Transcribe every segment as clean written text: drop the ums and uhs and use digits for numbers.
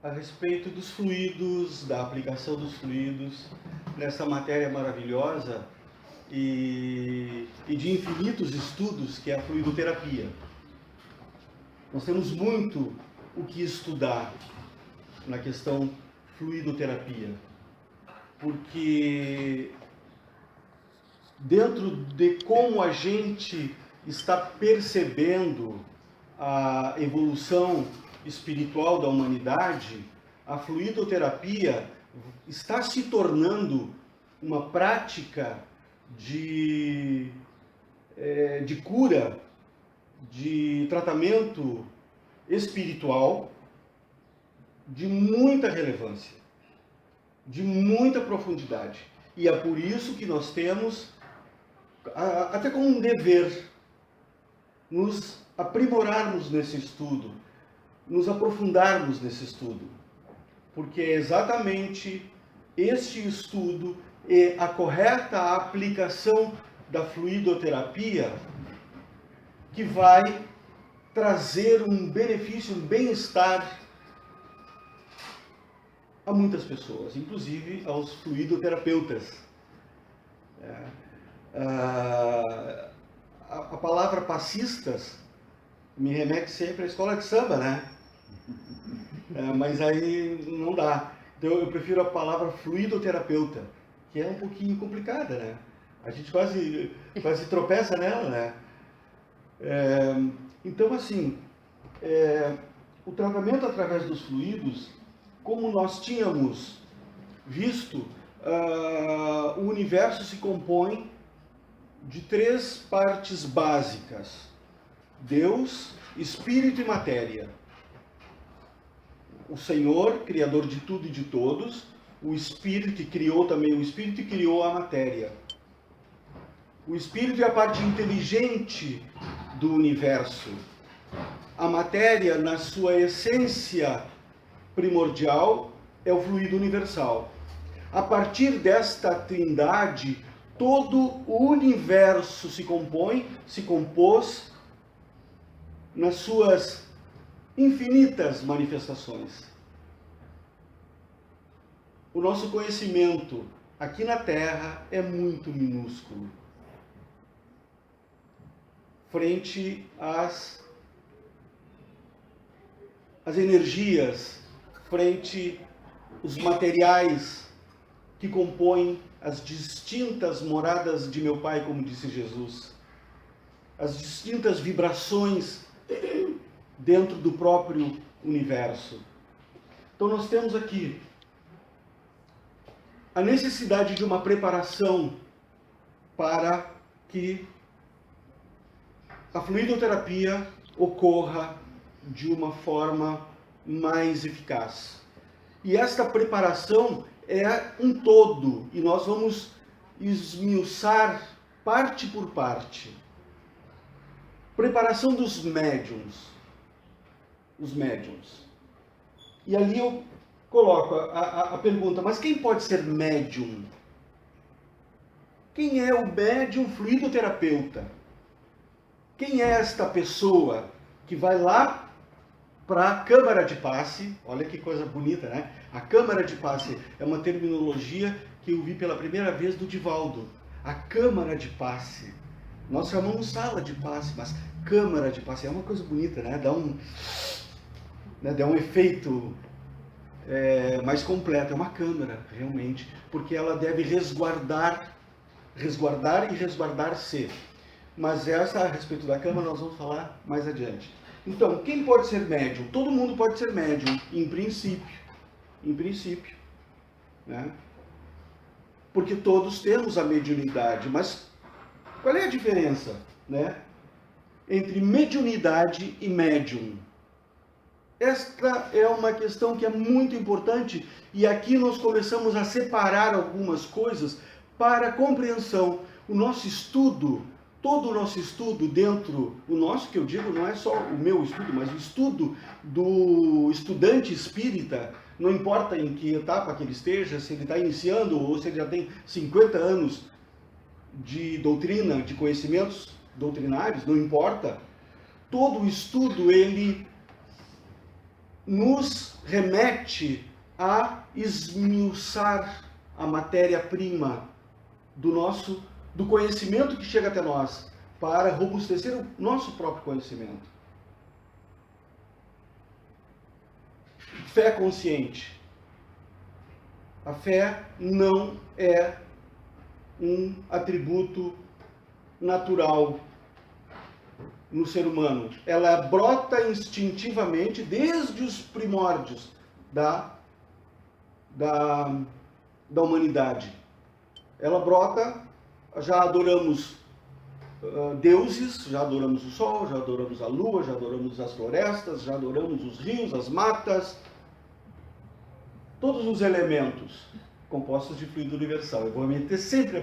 a respeito dos fluidos, da aplicação dos fluidos nessa matéria maravilhosa e de infinitos estudos que é a fluidoterapia. Nós temos muito o que estudar na questão fluidoterapia, porque dentro de como a gente está percebendo a evolução espiritual da humanidade, a fluidoterapia está se tornando uma prática de cura, de tratamento espiritual de muita relevância, de muita profundidade. E é por isso que nós temos, até como um dever, nos aprimorarmos nesse estudo, nos aprofundarmos nesse estudo. Porque é exatamente este estudo e a correta aplicação da fluidoterapia que vai trazer um benefício, um bem-estar a muitas pessoas, inclusive aos fluidoterapeutas. A palavra passistas me remete sempre à escola de samba, né? Mas aí não dá. Então eu prefiro a palavra fluidoterapeuta, que é um pouquinho complicada, né? A gente quase tropeça nela, né? Então, assim, o tratamento através dos fluidos, como nós tínhamos visto, o universo se compõe de 3 partes básicas: Deus, Espírito e Matéria. O Senhor, Criador de tudo e de todos, o Espírito que criou também o Espírito e criou a matéria. O Espírito é a parte inteligente do universo. A matéria, na sua essência primordial, é o fluido universal. A partir desta trindade, todo o universo se compôs nas suas infinitas manifestações. O nosso conhecimento aqui na Terra é muito minúsculo frente às energias, frente aos materiais que compõem as distintas moradas de meu Pai, como disse Jesus, as distintas vibrações dentro do próprio universo. Então nós temos aqui a necessidade de uma preparação para que a fluidoterapia ocorra de uma forma mais eficaz. E esta preparação é um todo, e nós vamos esmiuçar parte por parte. Preparação dos médiums. Os médiums. E ali eu coloco a pergunta, mas quem pode ser médium? Quem é o médium fluidoterapeuta? Quem é esta pessoa que vai lá para a câmara de passe? Olha que coisa bonita, né? A câmara de passe é uma terminologia que eu vi pela primeira vez do Divaldo. A câmara de passe. Nós chamamos sala de passe, mas câmara de passe é uma coisa bonita, né? Dá um efeito mais completo. É uma câmara, realmente, porque ela deve resguardar e resguardar-se. Mas essa, a respeito da câmara, nós vamos falar mais adiante. Então, quem pode ser médium? Todo mundo pode ser médium, em princípio. Em princípio. Né? Porque todos temos a mediunidade. Mas qual é a diferença, né, entre mediunidade e médium? Esta é uma questão que é muito importante. E aqui nós começamos a separar algumas coisas para a compreensão. O nosso estudo... Todo o nosso estudo dentro, o nosso que eu digo não é só o meu estudo, mas o estudo do estudante espírita, não importa em que etapa que ele esteja, se ele está iniciando ou se ele já tem 50 anos de doutrina, de conhecimentos doutrinários, não importa. Todo o estudo, ele nos remete a esmiuçar a matéria-prima do conhecimento que chega até nós, para robustecer o nosso próprio conhecimento. Fé consciente. A fé não é um atributo natural no ser humano. Ela brota instintivamente desde os primórdios da humanidade. Ela brota, já adoramos deuses, já adoramos o sol, já adoramos a lua, já adoramos as florestas, já adoramos os rios, as matas, todos os elementos compostos de fluido universal. Eu vou meter sempre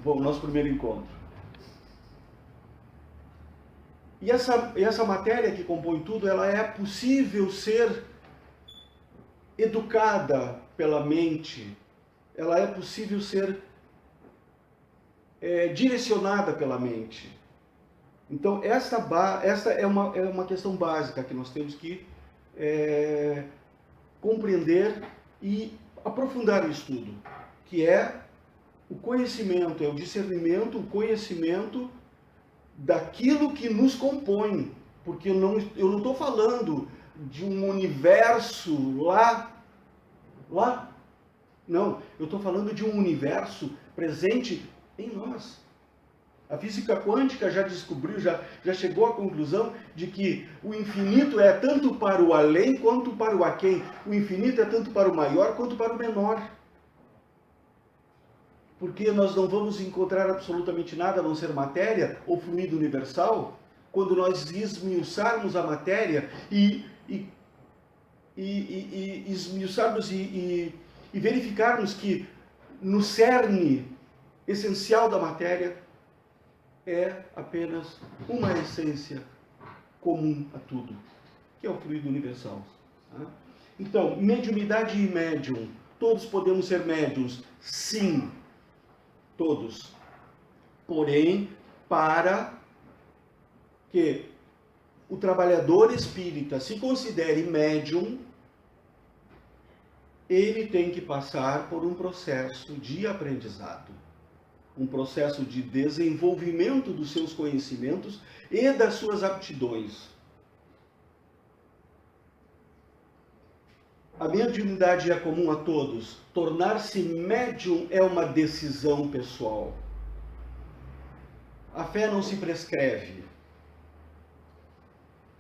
o nosso primeiro encontro. E essa matéria que compõe tudo, ela é possível ser educada pela mente, ela é possível ser direcionada pela mente. Então, esta é uma questão básica que nós temos que compreender e aprofundar o estudo, que é o conhecimento, é o discernimento, o conhecimento daquilo que nos compõe, porque eu não estou falando de um universo lá, não, eu estou falando de um universo presente em nós. A física quântica já descobriu, já chegou à conclusão de que o infinito é tanto para o além quanto para o aquém. O infinito é tanto para o maior quanto para o menor. Porque nós não vamos encontrar absolutamente nada a não ser matéria ou fluido universal quando nós esmiuçarmos a matéria e esmiuçarmos e verificarmos que no cerne essencial da matéria é apenas uma essência comum a tudo, que é o fluido universal. Então, mediunidade e médium. Todos podemos ser médiums? Sim, todos. Porém, para que o trabalhador espírita se considere médium, ele tem que passar por um processo de aprendizado, um processo de desenvolvimento dos seus conhecimentos e das suas aptidões. A mediunidade é comum a todos. Tornar-se médium é uma decisão pessoal. A fé não se prescreve.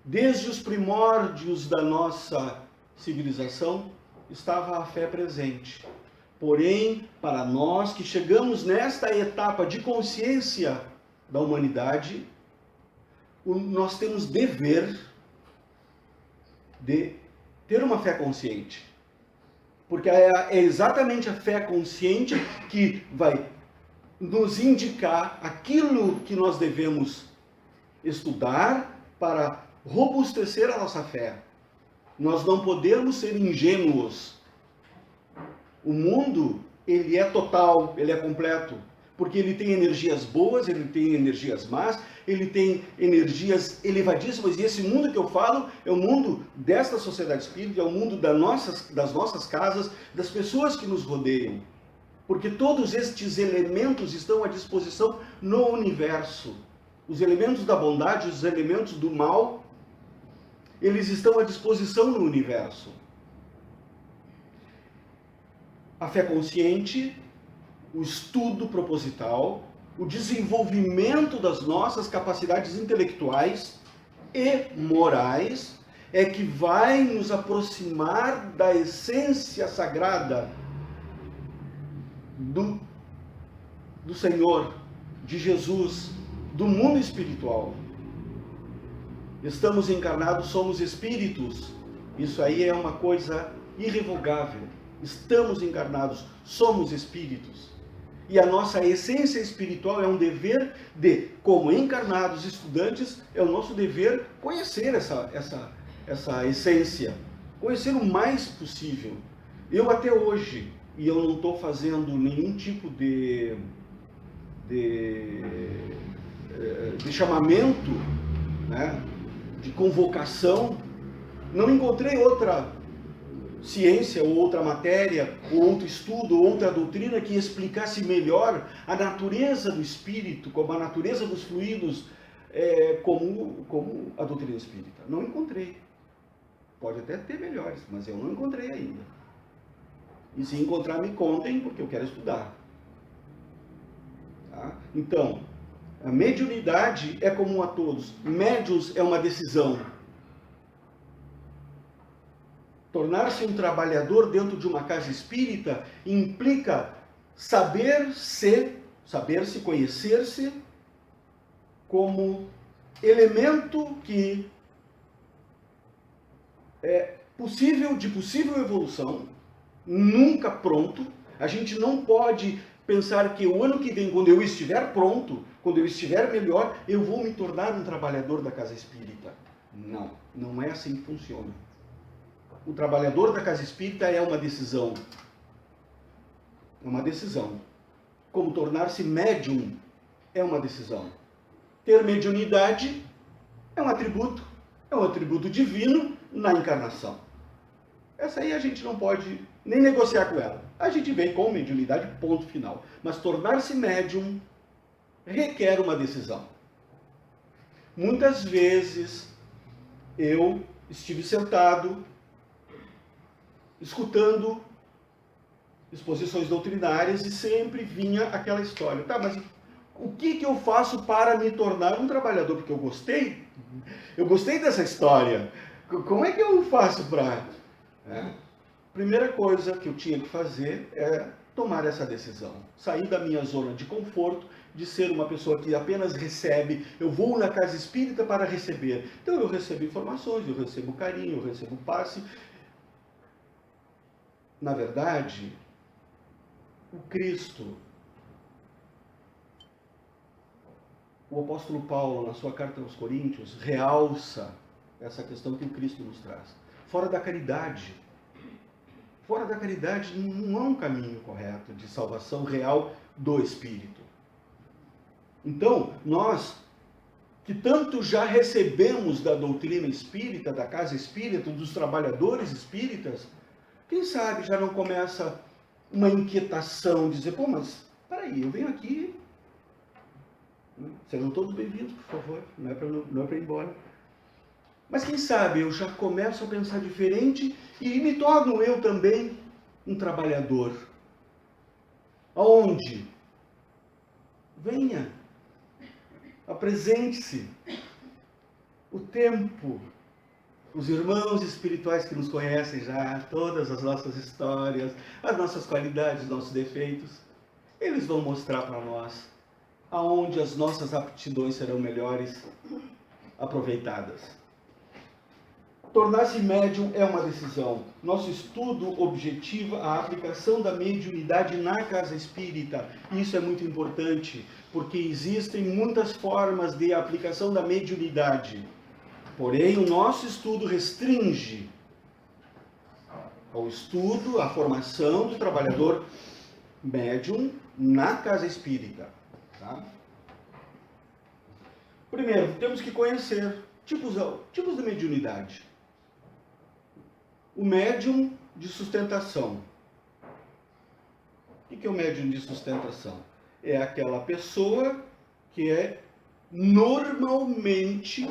Desde os primórdios da nossa civilização estava a fé presente. Porém, para nós que chegamos nesta etapa de consciência da humanidade, nós temos dever de ter uma fé consciente. Porque é exatamente a fé consciente que vai nos indicar aquilo que nós devemos estudar para robustecer a nossa fé. Nós não podemos ser ingênuos. O mundo, ele é total, ele é completo, porque ele tem energias boas, ele tem energias más, ele tem energias elevadíssimas, e esse mundo que eu falo é o mundo desta sociedade espírita, é o mundo das nossas casas, das pessoas que nos rodeiam, porque todos estes elementos estão à disposição no universo. Os elementos da bondade, os elementos do mal, eles estão à disposição no universo. A fé consciente, o estudo proposital, o desenvolvimento das nossas capacidades intelectuais e morais é que vai nos aproximar da essência sagrada do Senhor, de Jesus, do mundo espiritual. Estamos encarnados, somos espíritos. Isso aí é uma coisa irrevogável. Estamos encarnados, somos espíritos. E a nossa essência espiritual é um dever de, como encarnados estudantes, é o nosso dever conhecer essa essência. Conhecer o mais possível. Eu até hoje, e eu não estou fazendo nenhum tipo de chamamento, né, de convocação. Não encontrei outra ciência, ou outra matéria, ou outro estudo, ou outra doutrina que explicasse melhor a natureza do espírito, como a natureza dos fluidos, como a doutrina espírita. Não encontrei. Pode até ter melhores, mas eu não encontrei ainda. E se encontrar, me contem, porque eu quero estudar. Tá? Então, a mediunidade é comum a todos. Médiuns é uma decisão. Tornar-se um trabalhador dentro de uma casa espírita implica saber-se, conhecer-se como elemento que é de possível evolução, nunca pronto. A gente não pode pensar que o ano que vem, quando eu estiver pronto, quando eu estiver melhor, eu vou me tornar um trabalhador da casa espírita. Não, não é assim que funciona. O trabalhador da casa espírita é uma decisão. É uma decisão. Como tornar-se médium é uma decisão. Ter mediunidade é um atributo divino na encarnação. Essa aí a gente não pode nem negociar com ela. A gente vem com mediunidade, ponto final. Mas tornar-se médium requer uma decisão. Muitas vezes eu estive sentado, escutando exposições doutrinárias e sempre vinha aquela história. Tá, mas o que eu faço para me tornar um trabalhador? Porque eu gostei dessa história. Como é que eu faço para... Primeira coisa que eu tinha que fazer é tomar essa decisão. Sair da minha zona de conforto, de ser uma pessoa que apenas recebe. Eu vou na casa espírita para receber. Então eu recebo informações, eu recebo carinho, eu recebo passe. Na verdade, o Cristo, o apóstolo Paulo, na sua carta aos Coríntios, realça essa questão que o Cristo nos traz. Fora da caridade não é um caminho correto de salvação real do Espírito. Então, nós que tanto já recebemos da doutrina espírita, da casa espírita, dos trabalhadores espíritas, quem sabe já não começa uma inquietação, dizer, pô, mas peraí, eu venho aqui, sejam todos bem-vindos, por favor, não é para ir embora. Mas quem sabe eu já começo a pensar diferente e me torno eu também um trabalhador. Aonde? Venha, apresente-se. O tempo, os irmãos espirituais que nos conhecem já, todas as nossas histórias, as nossas qualidades, nossos defeitos, eles vão mostrar para nós aonde as nossas aptidões serão melhores aproveitadas. Tornar-se médium é uma decisão. Nosso estudo objetiva a aplicação da mediunidade na casa espírita. Isso é muito importante, porque existem muitas formas de aplicação da mediunidade. Porém, o nosso estudo restringe ao estudo, à formação do trabalhador médium na casa espírita. Tá? Primeiro, temos que conhecer tipos de mediunidade. O médium de sustentação. O que é o médium de sustentação? É aquela pessoa que normalmente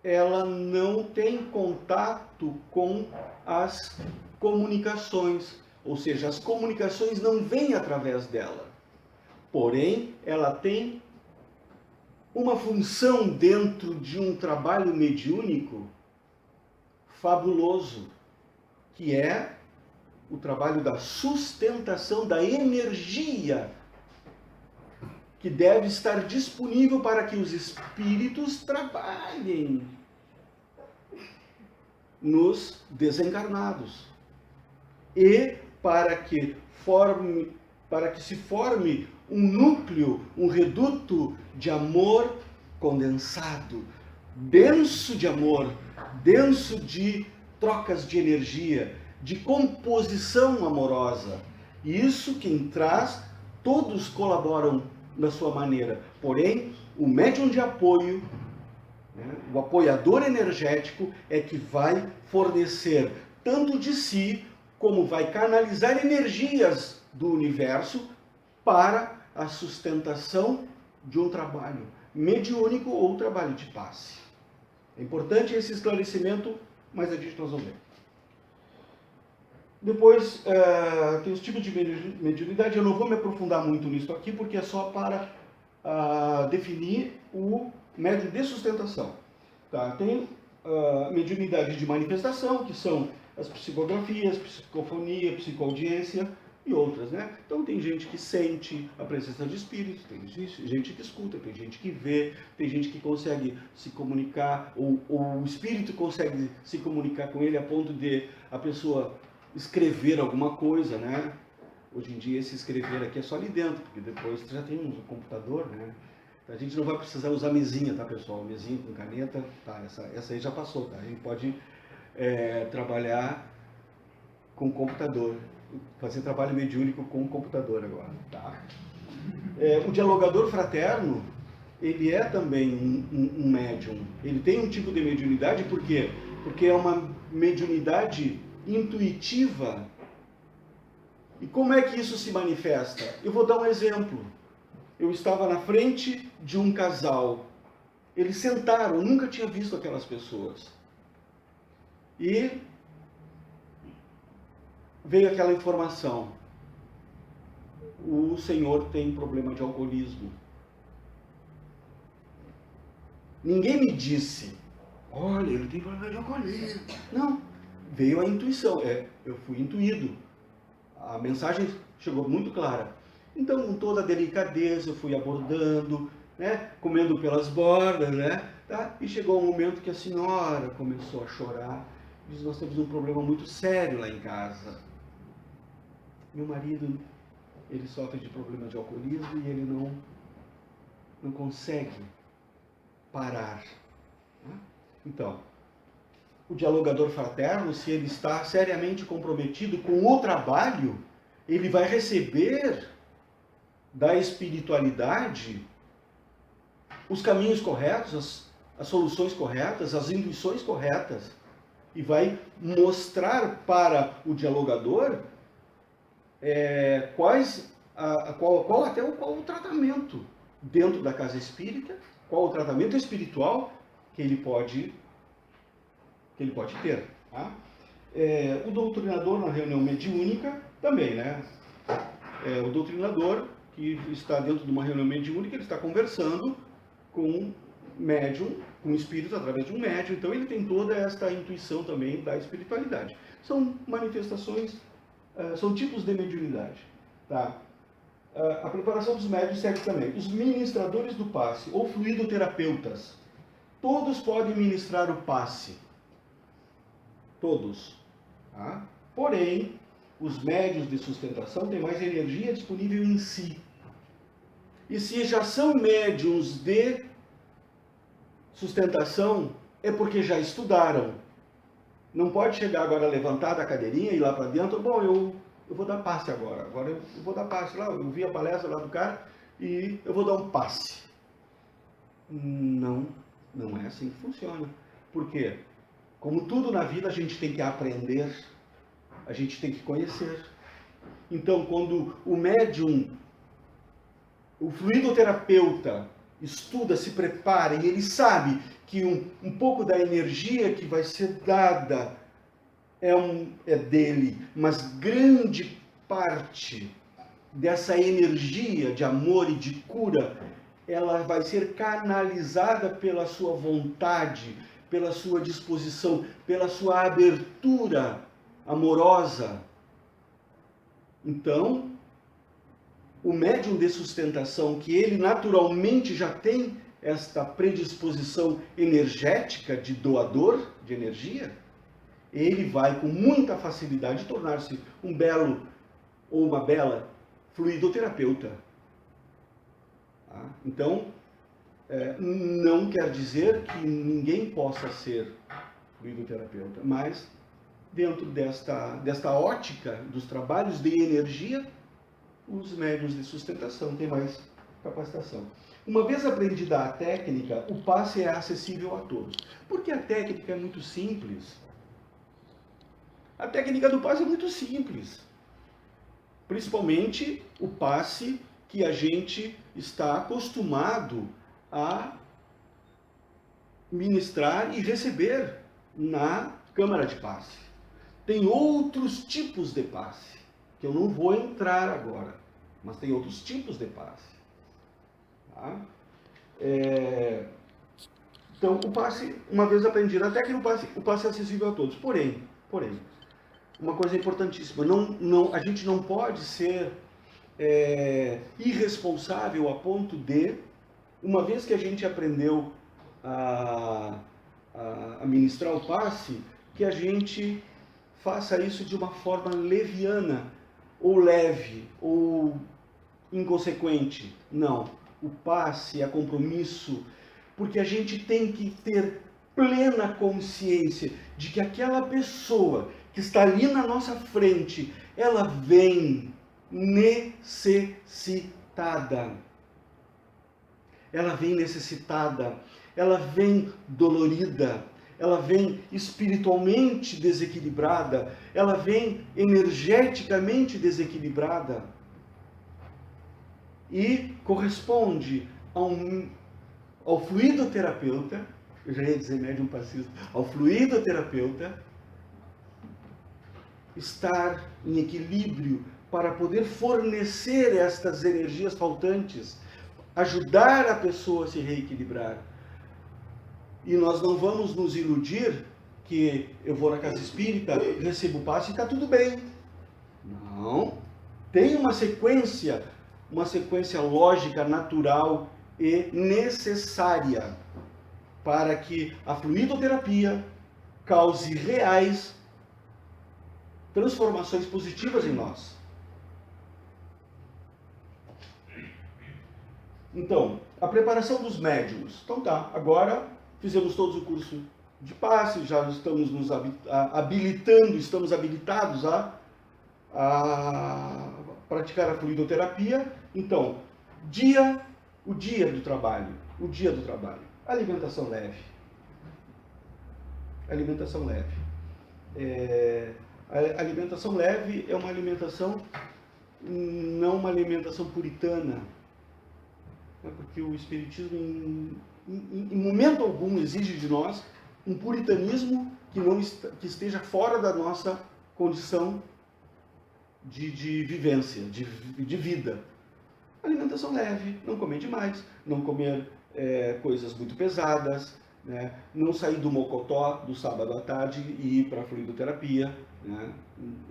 ela não tem contato com as comunicações, ou seja, as comunicações não vêm através dela. Porém, ela tem uma função dentro de um trabalho mediúnico fabuloso, que é o trabalho da sustentação da energia que deve estar disponível para que os espíritos trabalhem nos desencarnados e para que se forme um núcleo, um reduto de amor condensado, denso de amor, denso de trocas de energia, de composição amorosa. E isso quem traz, todos colaboram da sua maneira. Porém, o médium de apoio, né? O apoiador energético é que vai fornecer tanto de si, como vai canalizar energias do universo para a sustentação de um trabalho mediúnico ou trabalho de passe. É importante esse esclarecimento, mas adiante nós vamos ver. Depois, tem os tipos de mediunidade. Eu não vou me aprofundar muito nisso aqui, porque é só para definir o médium de sustentação. Tá? Tem mediunidade de manifestação, que são as psicografias, psicofonia, psicoaudiência e outras, né? Então tem gente que sente a presença de espíritos, tem gente que escuta, tem gente que vê, tem gente que consegue se comunicar, ou o espírito consegue se comunicar com ele a ponto de a pessoa escrever alguma coisa, né? Hoje em dia esse escrever aqui é só ali dentro, porque depois já tem um computador, né? A gente não vai precisar usar mesinha, tá, pessoal? Mesinha com caneta, tá? Essa aí já passou, tá? A gente pode trabalhar com computador, fazer trabalho mediúnico com o computador agora, tá? O dialogador fraterno, ele é também um médium. Ele tem um tipo de mediunidade, por quê? Porque é uma mediunidade intuitiva. E como é que isso se manifesta? Eu vou dar um exemplo. Eu estava na frente de um casal. Eles sentaram, eu nunca tinha visto aquelas pessoas. E veio aquela informação. O senhor tem problema de alcoolismo. Ninguém me disse, olha, ele tem problema de alcoolismo. Não, veio a intuição, eu fui intuído. A mensagem chegou muito clara. Então, com toda a delicadeza, eu fui abordando, né, comendo pelas bordas, né, tá? E chegou um momento que a senhora começou a chorar. Diz, nós temos um problema muito sério lá em casa. Meu marido, ele sofre de problema de alcoolismo e ele não consegue parar. Então, o dialogador fraterno, se ele está seriamente comprometido com o trabalho, ele vai receber da espiritualidade os caminhos corretos, as soluções corretas, as intuições corretas, e vai mostrar para o dialogador qual o tratamento dentro da casa espírita, qual o tratamento espiritual que ele pode ter. Tá? O doutrinador na reunião mediúnica também, né? O doutrinador que está dentro de uma reunião mediúnica, ele está conversando com um médium, com um espírito através de um médium, então ele tem toda esta intuição também da espiritualidade. São manifestações, são tipos de mediunidade. Tá? A preparação dos médiuns segue também. Os ministradores do passe, ou fluidoterapeutas, todos podem ministrar o passe. Todos. Tá? Porém, os médiuns de sustentação têm mais energia disponível em si. E se já são médiuns de sustentação, é porque já estudaram. Não pode chegar agora, levantar da cadeirinha e ir lá para dentro, bom, eu vou dar passe agora. Agora eu vou dar passe lá, eu vi a palestra lá do cara e eu vou dar um passe. Não é assim que funciona. Por quê? Como tudo na vida, a gente tem que aprender, a gente tem que conhecer. Então, quando o médium, o fluidoterapeuta, estuda, se prepara e ele sabe que um pouco da energia que vai ser dada é dele, mas grande parte dessa energia de amor e de cura, ela vai ser canalizada pela sua vontade, pela sua disposição, pela sua abertura amorosa. Então, o médium de sustentação, que ele naturalmente já tem esta predisposição energética de doador de energia, ele vai com muita facilidade tornar-se um belo ou uma bela fluidoterapeuta. Tá? Então, não quer dizer que ninguém possa ser fluidoterapeuta, mas dentro desta ótica dos trabalhos de energia, os médiuns de sustentação têm mais capacitação. Uma vez aprendida a técnica, o passe é acessível a todos. Porque a técnica é muito simples. A técnica do passe é muito simples. Principalmente o passe que a gente está acostumado a ministrar e receber na câmara de passe. Tem outros tipos de passe, que eu não vou entrar agora, mas tem outros tipos de passe. Tá? Então, o passe, uma vez aprendido a técnica, o passe é acessível a todos. Porém, uma coisa importantíssima, a gente não pode ser irresponsável a ponto de, uma vez que a gente aprendeu a ministrar o passe, que a gente faça isso de uma forma leviana, ou leve, ou inconsequente. Não. O passe é compromisso, porque a gente tem que ter plena consciência de que aquela pessoa que está ali na nossa frente, ela vem necessitada. Ela vem necessitada, ela vem dolorida, ela vem espiritualmente desequilibrada, ela vem energeticamente desequilibrada. E corresponde ao fluidoterapeuta, eu já ia dizer médium passista, ao fluidoterapeuta, estar em equilíbrio para poder fornecer estas energias faltantes, ajudar a pessoa a se reequilibrar. E nós não vamos nos iludir que eu vou na casa espírita, recebo o passe e está tudo bem. Não. Tem uma sequência lógica, natural e necessária para que a fluidoterapia cause reais transformações positivas em nós. Então, a preparação dos médiums. Então tá, agora fizemos todos o curso de passe, já estamos nos habilitando, estamos habilitados a praticar a fluidoterapia. Então, o dia do trabalho. Alimentação leve. Alimentação leve. A alimentação leve é uma alimentação, não uma alimentação puritana, porque o Espiritismo em momento algum exige de nós um puritanismo que esteja fora da nossa condição de vivência, de vida. Alimentação leve, não comer demais, não comer coisas muito pesadas, né? Não sair do mocotó do sábado à tarde e ir para a fluidoterapia, né?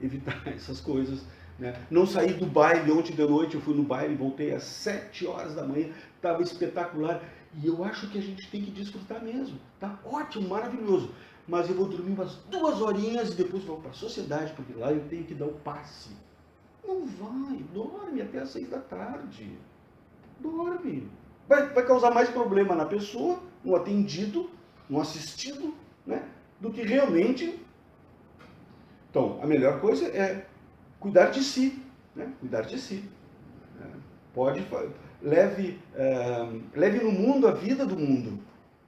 Evitar essas coisas. Né? Não sair do baile. Ontem de noite eu fui no baile, voltei às 7 horas da manhã, estava espetacular. E eu acho que a gente tem que desfrutar mesmo. Tá ótimo, maravilhoso. Mas eu vou dormir umas 2 horinhas e depois vou para a sociedade, porque lá eu tenho que dar o passe. Não vai, dorme até às 6 da tarde. Dorme. Vai causar mais problema na pessoa, no atendido, no assistido, né? Do que realmente. Então, a melhor coisa é cuidar de si, né? Cuidar de si. Leve no mundo a vida do mundo,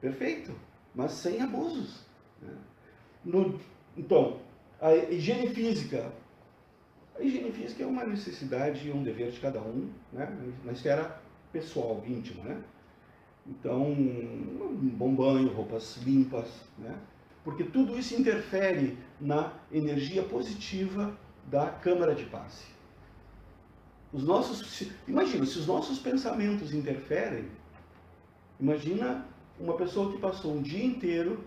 perfeito, mas sem abusos. Né? Então, a higiene física. A higiene física é uma necessidade e um dever de cada um, né? Na esfera pessoal, íntima, né? Então, um bom banho, roupas limpas, né? Porque tudo isso interfere na energia positiva da câmara de passe. Imagina, se os nossos pensamentos interferem, imagina uma pessoa que passou um dia inteiro,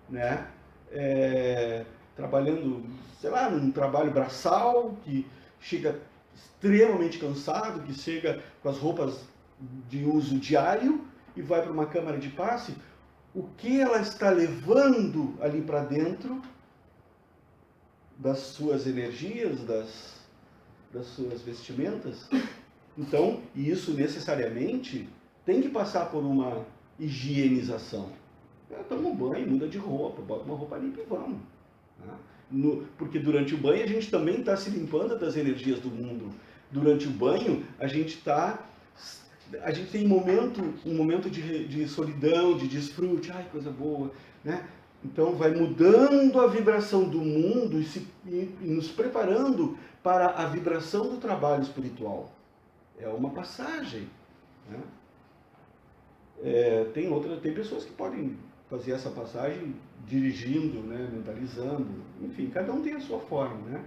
né, trabalhando, sei lá, num trabalho braçal, que chega extremamente cansado, que chega com as roupas de uso diário e vai para uma câmara de passe. O que ela está levando ali para dentro das suas energias, das suas vestimentas? Então, isso necessariamente tem que passar por uma higienização. Toma um banho, muda de roupa, bota uma roupa limpa e vamos. Tá? Porque durante o banho a gente também está se limpando das energias do mundo. Durante o banho a gente está A gente tem um momento de solidão, de desfrute, ai, coisa boa, né? Então vai mudando a vibração do mundo e nos preparando para a vibração do trabalho espiritual. É uma passagem, né? Tem pessoas que podem fazer essa passagem dirigindo, né, mentalizando, enfim, cada um tem a sua forma, né?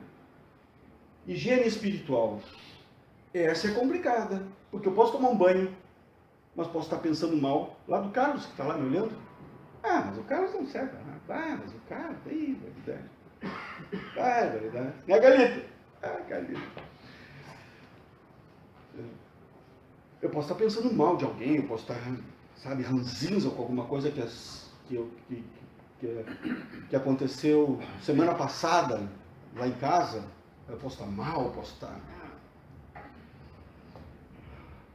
Higiene espiritual. Essa é complicada, porque eu posso tomar um banho, mas posso estar pensando mal lá do Carlos, que está lá me olhando. Ah, mas o Carlos não serve para nada. Ah, mas o Carlos, ih, verdade. Ah, é verdade. Né, Galito? Ah, Galito. Eu posso estar pensando mal de alguém, eu posso estar, sabe, ranzinza com alguma coisa que aconteceu semana passada lá em casa. Eu posso estar mal, eu posso estar...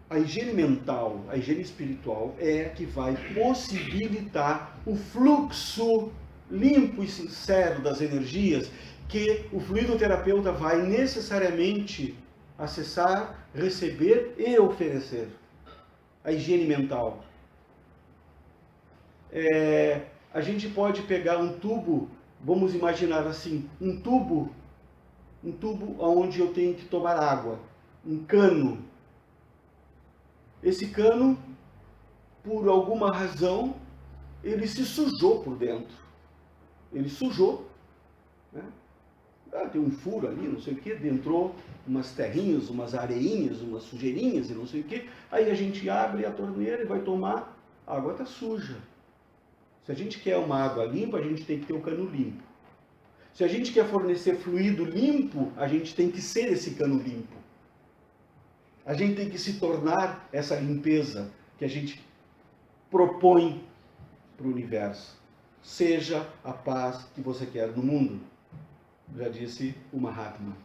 A higiene mental, a higiene espiritual é a que vai possibilitar o fluxo limpo e sincero das energias que o fluidoterapeuta vai necessariamente acessar, receber e oferecer. A higiene mental. A gente pode pegar um tubo, vamos imaginar assim, um tubo onde eu tenho que tomar água, um cano. Esse cano, por alguma razão, ele se sujou por dentro. Ele sujou, né? Tem um furo ali, não sei o que, entrou umas terrinhas, umas areinhas, umas sujeirinhas e não sei o que. Aí a gente abre a torneira e vai tomar, a água está suja. Se a gente quer uma água limpa, a gente tem que ter o cano limpo. Se a gente quer fornecer fluido limpo, a gente tem que ser esse cano limpo. A gente tem que se tornar essa limpeza que a gente propõe para o universo. Seja a paz que você quer no mundo. Já disse o Mahatma.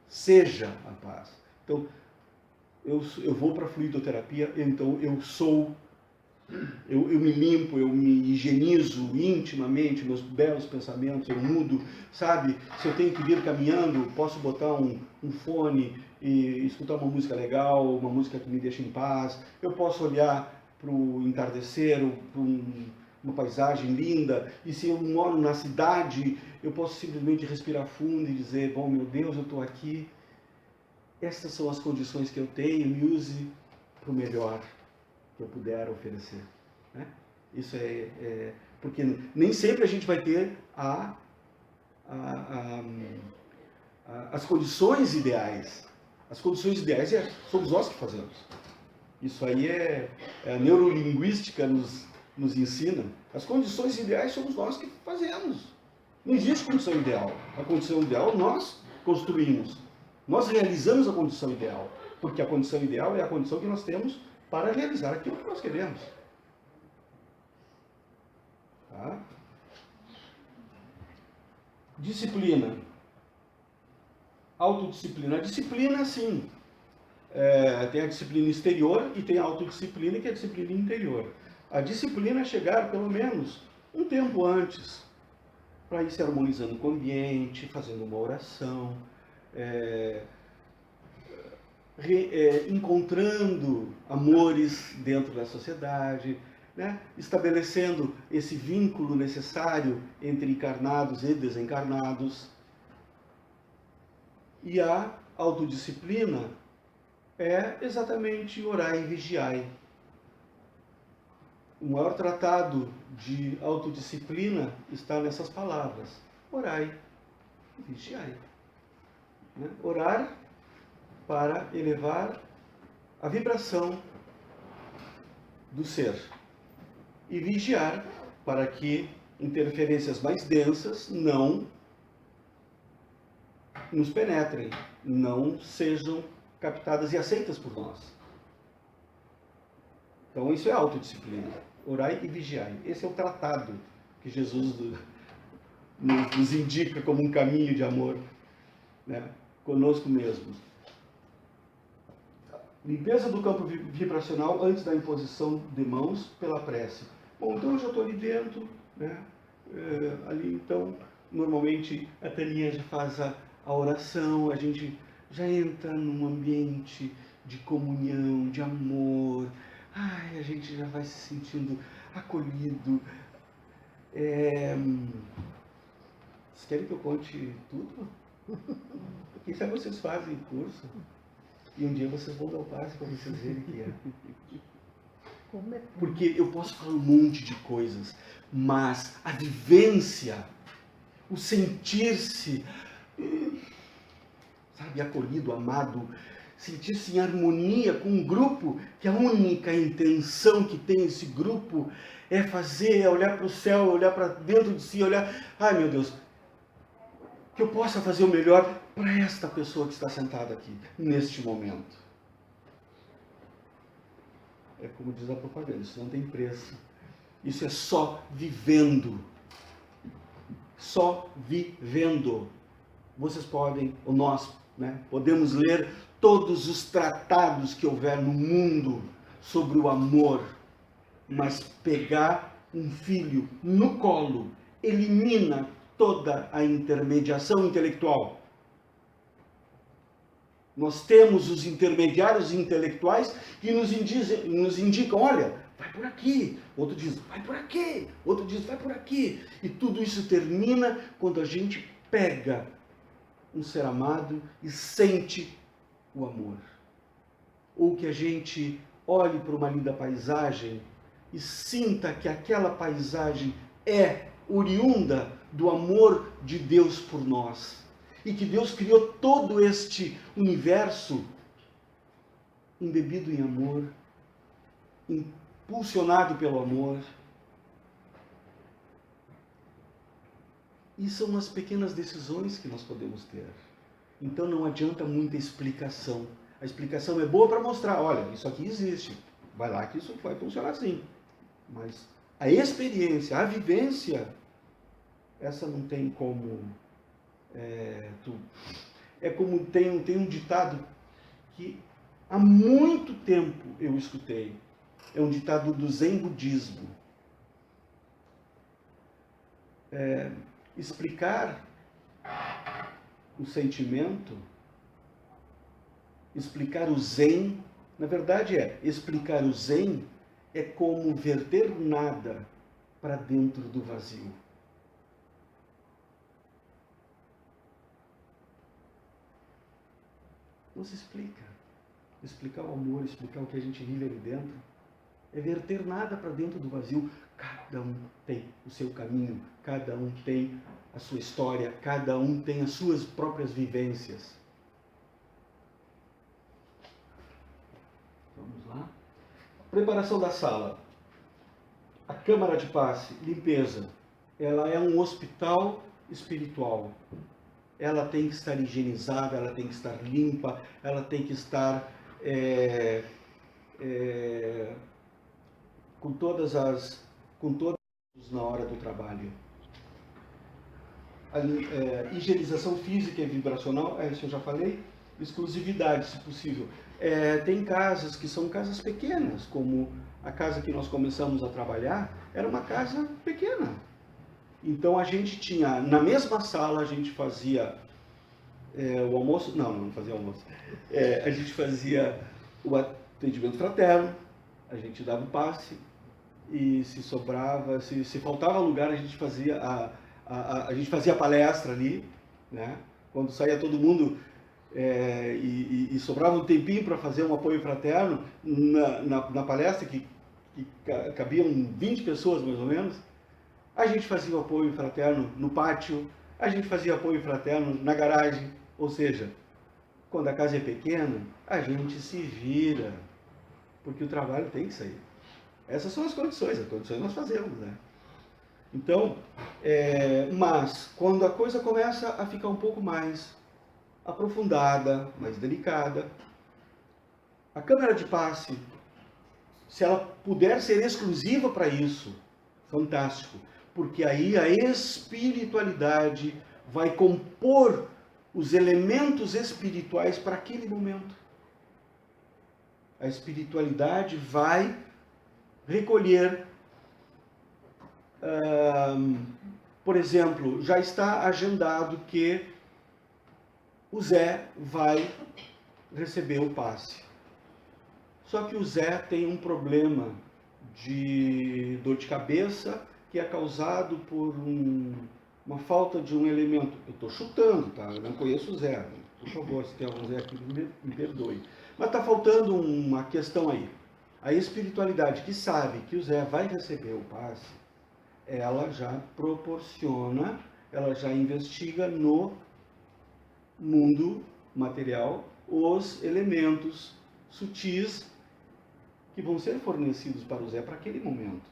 Seja a paz. Então, eu vou para a fluidoterapia, então eu me limpo, eu me higienizo intimamente, meus belos pensamentos, eu mudo, sabe? Se eu tenho que vir caminhando, posso botar um fone e escutar uma música legal, uma música que me deixa em paz. Eu posso olhar para o entardecer, para uma paisagem linda, e se eu moro na cidade, eu posso simplesmente respirar fundo e dizer, bom, meu Deus, eu estou aqui, essas são as condições que eu tenho, me use para o melhor que eu puder oferecer, né? Isso porque nem sempre a gente vai ter as condições ideais. As condições ideais somos nós que fazemos. Isso aí a neurolinguística nos ensina. As condições ideais somos nós que fazemos. Não existe condição ideal. A condição ideal nós construímos. Nós realizamos a condição ideal. Porque a condição ideal é a condição que nós temos para realizar aquilo que nós queremos. Tá? Disciplina. Autodisciplina. A disciplina, sim, tem a disciplina exterior e tem a autodisciplina, que é a disciplina interior. A disciplina é chegar, pelo menos, um tempo antes, para ir se harmonizando com o ambiente, fazendo uma oração, encontrando amores dentro da sociedade, né? Estabelecendo esse vínculo necessário entre encarnados e desencarnados. E a autodisciplina é exatamente orai e vigiai. O maior tratado de autodisciplina está nessas palavras. Orai e vigiai. Né? Orar para elevar a vibração do ser. E vigiar para que interferências mais densas não nos penetrem, não sejam captadas e aceitas por nós. Então isso é autodisciplina. Orai e vigiai. Esse é o tratado que Jesus nos indica como um caminho de amor, né, conosco mesmos. Limpeza do campo vibracional antes da imposição de mãos pela prece. Bom, então eu já estou ali dentro, né? Ali então, normalmente a Tânia já faz a oração, a gente já entra num ambiente de comunhão, de amor. Ai, a gente já vai se sentindo acolhido. Vocês querem que eu conte tudo? Quem sabe vocês fazem curso e um dia vocês vão dar o passe para vocês verem que é. Porque eu posso falar um monte de coisas, mas a vivência, o sentir-se, sabe, acolhido, amado, sentir-se em harmonia com um grupo, que a única intenção que tem esse grupo é fazer, é olhar para o céu, olhar para dentro de si, olhar, ai meu Deus, que eu possa fazer o melhor para esta pessoa que está sentada aqui, neste momento. É como diz a propaganda, isso não tem preço. Isso é só vivendo. Só vivendo. Vocês podem, ou nós, podemos ler todos os tratados que houver no mundo sobre o amor, mas pegar um filho no colo elimina toda a intermediação intelectual. Nós temos os intermediários intelectuais que nos indicam, olha, vai por aqui. Outro diz, vai por aqui. Outro diz, vai por aqui. E tudo isso termina quando a gente pega um ser amado e sente o amor. Ou que a gente olhe para uma linda paisagem e sinta que aquela paisagem é oriunda do amor de Deus por nós. E que Deus criou todo este universo embebido em amor, impulsionado pelo amor. E são as pequenas decisões que nós podemos ter. Então não adianta muita explicação. A explicação é boa para mostrar, olha, isso aqui existe. Vai lá que isso vai funcionar assim. Mas a experiência, a vivência, essa não tem como... É como tem um ditado que há muito tempo eu escutei. É um ditado do Zen budismo. Explicar o sentimento, explicar o Zen, na verdade explicar o Zen é como verter nada para dentro do vazio. Não se explica. Explicar o amor, explicar o que a gente vive ali dentro, é verter nada para dentro do vazio. Cada um tem o seu caminho, cada um tem a sua história, cada um tem as suas próprias vivências. Vamos lá. Preparação da sala. A câmara de passe, limpeza. Ela é um hospital espiritual. Ela tem que estar higienizada, ela tem que estar limpa, ela tem que estar com todas na hora do trabalho. A higienização física e vibracional, isso eu já falei. Exclusividade, se possível. Tem casas que são casas pequenas, como a casa que nós começamos a trabalhar, era uma casa pequena. Então a gente tinha, na mesma sala a gente fazia o almoço, não fazia almoço, a gente fazia o atendimento fraterno, a gente dava o passe e se sobrava, se faltava lugar a gente fazia a gente fazia a palestra ali, né? Quando saía todo mundo e sobrava um tempinho para fazer um apoio fraterno na palestra que cabiam 20 pessoas mais ou menos. A gente fazia o apoio fraterno no pátio, a gente fazia apoio fraterno na garagem, ou seja, quando a casa é pequena, a gente se vira, porque o trabalho tem que sair. Essas são as condições nós fazemos, né? Então, mas quando a coisa começa a ficar um pouco mais aprofundada, mais delicada, a câmara de passe, se ela puder ser exclusiva para isso, fantástico. Porque aí a espiritualidade vai compor os elementos espirituais para aquele momento. A espiritualidade vai recolher, por exemplo, já está agendado que o Zé vai receber o passe. Só que o Zé tem um problema de dor de cabeça que é causado por uma falta de um elemento. Eu estou chutando, tá? Eu não conheço o Zé. Por favor, se tem algum Zé aqui, me perdoe. Mas está faltando uma questão aí. A espiritualidade que sabe que o Zé vai receber o passe, ela já proporciona, ela já investiga no mundo material os elementos sutis que vão ser fornecidos para o Zé para aquele momento.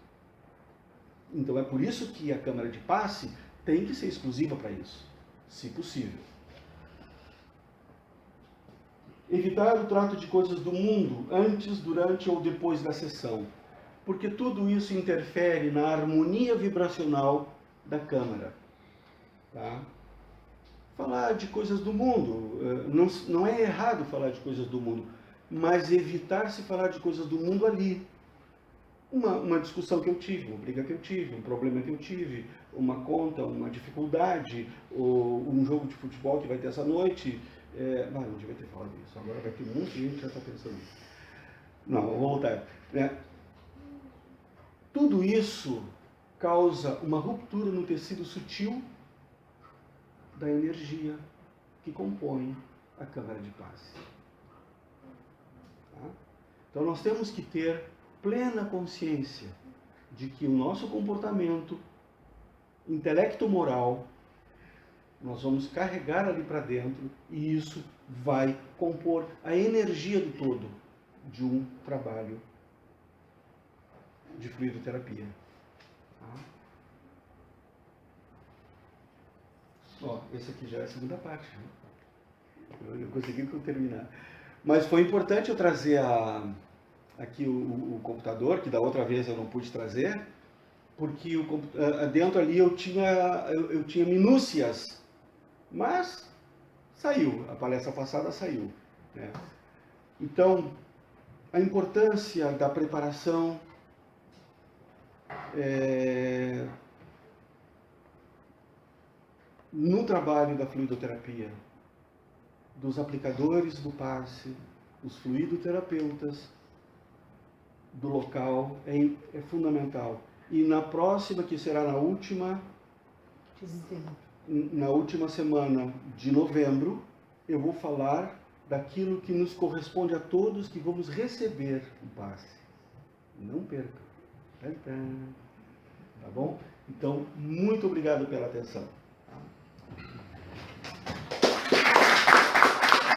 Então é por isso que a câmara de passe tem que ser exclusiva para isso, se possível. Evitar o trato de coisas do mundo antes, durante ou depois da sessão, porque tudo isso interfere na harmonia vibracional da câmara. Tá? Falar de coisas do mundo, não é errado falar de coisas do mundo, mas evitar se falar de coisas do mundo ali. Uma discussão que eu tive, uma briga que eu tive, um problema que eu tive, uma conta, uma dificuldade, ou um jogo de futebol que vai ter essa noite. Não devia ter falado isso, agora vai ter um monte de gente que já está pensando nisso. Não, vou voltar. Tudo isso causa uma ruptura no tecido sutil da energia que compõe a câmara de passe. Tá? Então nós temos que ter plena consciência de que o nosso comportamento intelecto-moral nós vamos carregar ali para dentro e isso vai compor a energia do todo de um trabalho de fluidoterapia. Tá? Ó, esse aqui já é a segunda parte. Né? Eu consegui terminar. Mas foi importante eu trazer aqui o computador, que da outra vez eu não pude trazer, porque dentro ali eu tinha minúcias, mas saiu, a palestra passada saiu. Né? Então, a importância da preparação no trabalho da fluidoterapia, dos aplicadores do passe, dos fluidoterapeutas, do local, é fundamental. E na próxima, que será na última semana de novembro, eu vou falar daquilo que nos corresponde a todos que vamos receber o passe. Não perca. Tá bom? Então, muito obrigado pela atenção.